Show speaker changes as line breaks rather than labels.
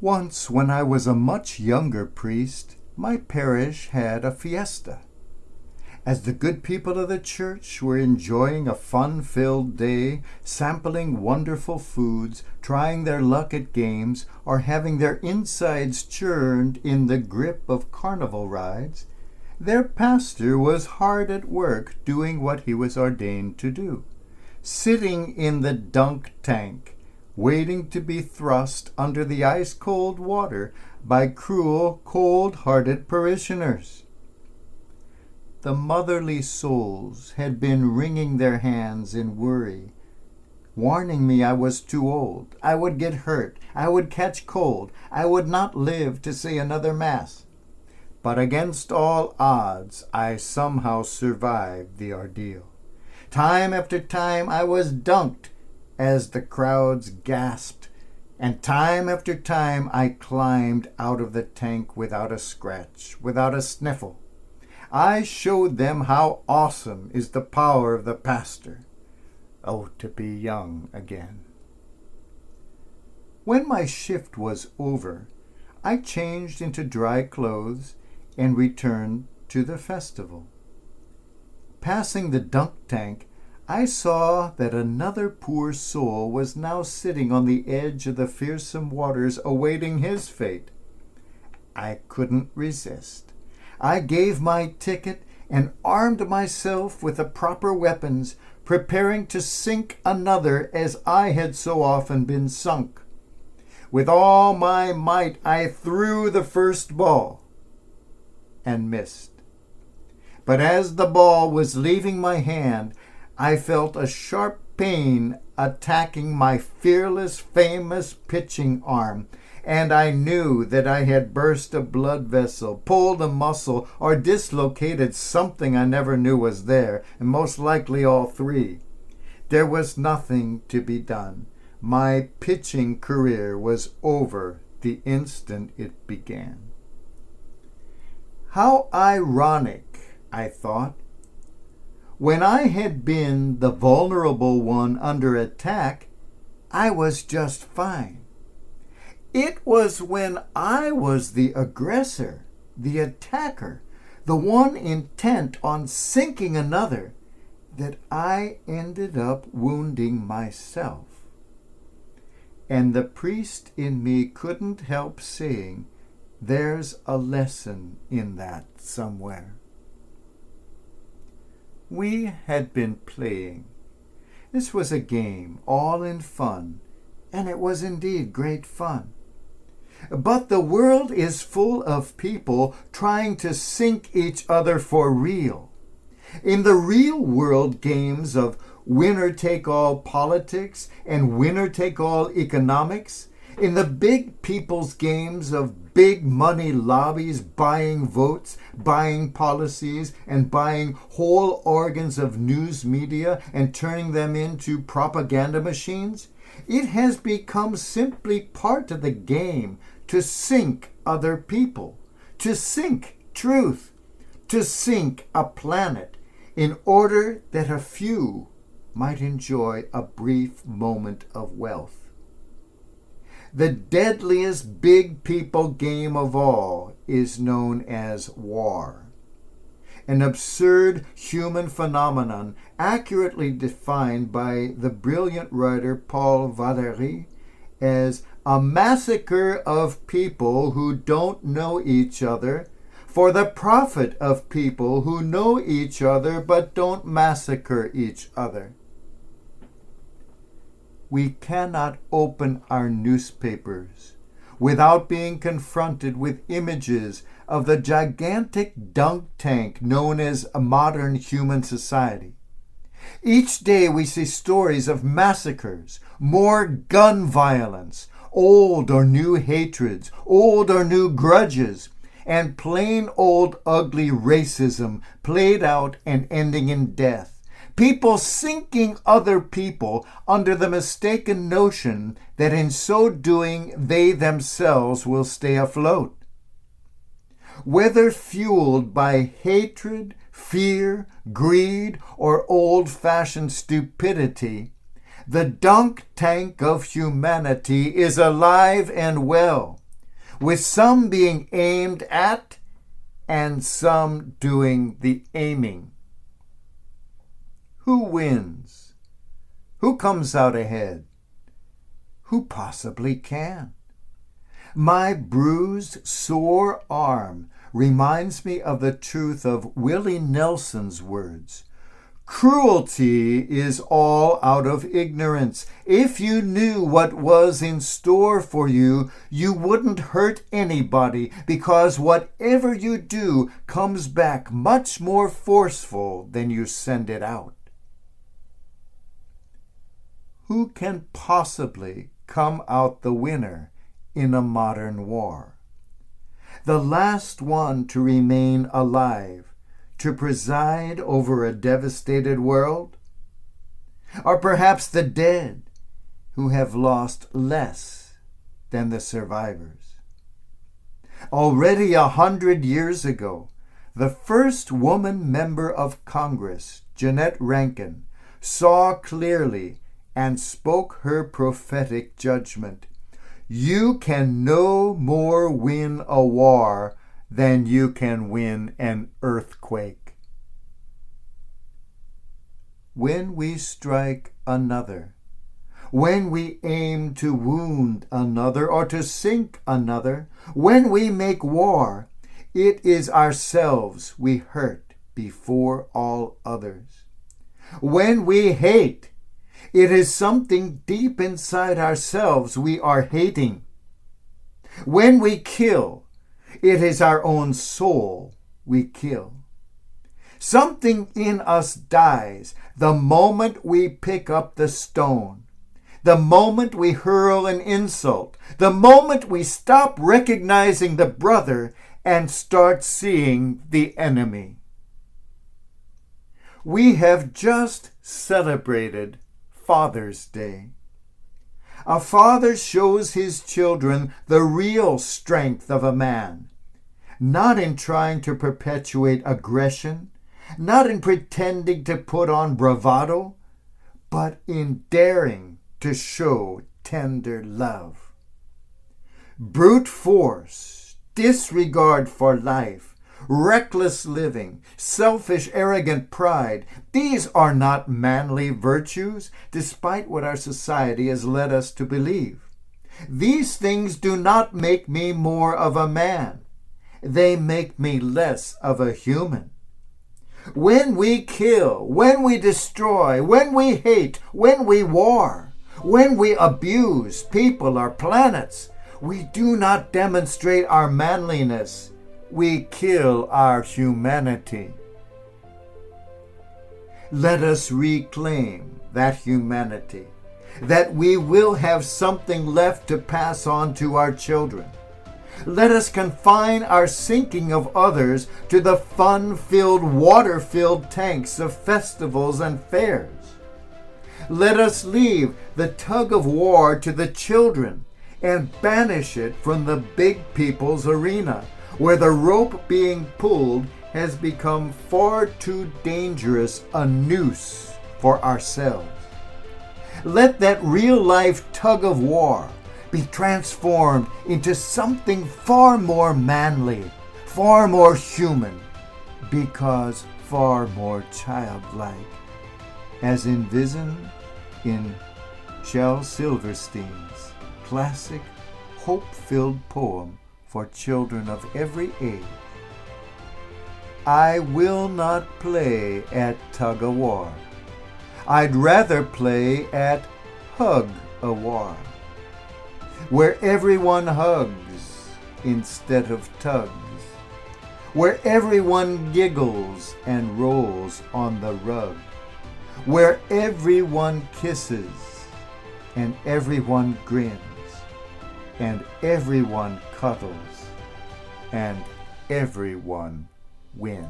Once, when I was a much younger priest, my parish had a fiesta. As the good people of the church were enjoying a fun-filled day, sampling wonderful foods, trying their luck at games, or having their insides churned in the grip of carnival rides, their pastor was hard at work doing what he was ordained to do, sitting in the dunk tank, waiting to be thrust under the ice-cold water by cruel, cold-hearted parishioners. The motherly souls had been wringing their hands in worry, warning me I was too old, I would get hurt, I would catch cold, I would not live to see another Mass. But against all odds, I somehow survived the ordeal. Time after time I was dunked as the crowds gasped, and time after time I climbed out of the tank without a scratch, without a sniffle. I showed them how awesome is the power of the pastor. Oh, to be young again. When my shift was over, I changed into dry clothes and returned to the festival. Passing the dunk tank, I saw that another poor soul was now sitting on the edge of the fearsome waters awaiting his fate. I couldn't resist. I gave my ticket and armed myself with the proper weapons, preparing to sink another as I had so often been sunk. With all my might I threw the first ball and missed. But as the ball was leaving my hand, I felt a sharp pain attacking my fearless, famous pitching arm, and I knew that I had burst a blood vessel, pulled a muscle, or dislocated something I never knew was there, and most likely all three. There was nothing to be done. My pitching career was over the instant it began. How ironic, I thought. When I had been the vulnerable one under attack, I was just fine. It was when I was the aggressor, the attacker, the one intent on sinking another, that I ended up wounding myself. And the priest in me couldn't help saying, there's a lesson in that somewhere. We had been playing. This was a game, all in fun, and it was indeed great fun. But the world is full of people trying to sink each other for real. In the real world games of winner-take-all politics and winner-take-all economics, in the big people's games of big money lobbies buying votes, buying policies, and buying whole organs of news media and turning them into propaganda machines, it has become simply part of the game to sink other people, to sink truth, to sink a planet, in order that a few might enjoy a brief moment of wealth. The deadliest big people game of all is known as war, an absurd human phenomenon accurately defined by the brilliant writer Paul Valéry as a massacre of people who don't know each other for the profit of people who know each other but don't massacre each other. We cannot open our newspapers without being confronted with images of the gigantic dunk tank known as a modern human society. Each day we see stories of massacres, more gun violence, old or new hatreds, old or new grudges, and plain old ugly racism played out and ending in death. People sinking other people under the mistaken notion that in so doing they themselves will stay afloat. Whether fueled by hatred, fear, greed, or old-fashioned stupidity, the dunk tank of humanity is alive and well, with some being aimed at and some doing the aiming. Who wins? Who comes out ahead? Who possibly can? My bruised, sore arm reminds me of the truth of Willie Nelson's words. Cruelty is all out of ignorance. If you knew what was in store for you, you wouldn't hurt anybody, because whatever you do comes back much more forceful than you send it out. Who can possibly come out the winner in a modern war? The last one to remain alive, to preside over a devastated world? Or perhaps the dead, who have lost less than the survivors? Already 100 years ago, the first woman member of Congress, Jeannette Rankin, saw clearly and spoke her prophetic judgment. You can no more win a war than you can win an earthquake. When we strike another, when we aim to wound another or to sink another, when we make war, it is ourselves we hurt before all others. When we hate, it is something deep inside ourselves we are hating. When we kill, it is our own soul we kill. Something in us dies the moment we pick up the stone, the moment we hurl an insult, the moment we stop recognizing the brother and start seeing the enemy. We have just celebrated Father's Day. A father shows his children the real strength of a man, not in trying to perpetuate aggression, not in pretending to put on bravado, but in daring to show tender love. Brute force, disregard for life, reckless living, selfish, arrogant pride, these are not manly virtues, despite what our society has led us to believe. These things do not make me more of a man. They make me less of a human. When we kill, when we destroy, when we hate, when we war, when we abuse people or planets, we do not demonstrate our manliness. We kill our humanity. Let us reclaim that humanity, that we will have something left to pass on to our children. Let us confine our sinking of others to the fun-filled, water-filled tanks of festivals and fairs. Let us leave the tug of war to the children and banish it from the big people's arena, where the rope being pulled has become far too dangerous a noose for ourselves. Let that real-life tug of war be transformed into something far more manly, far more human, because far more childlike, as envisioned in Shel Silverstein's classic, hope-filled poem for children of every age. I will not play at tug-a-war. I'd rather play at hug-a-war, where everyone hugs instead of tugs, where everyone giggles and rolls on the rug, where everyone kisses and everyone grins and everyone cuddles and everyone wins.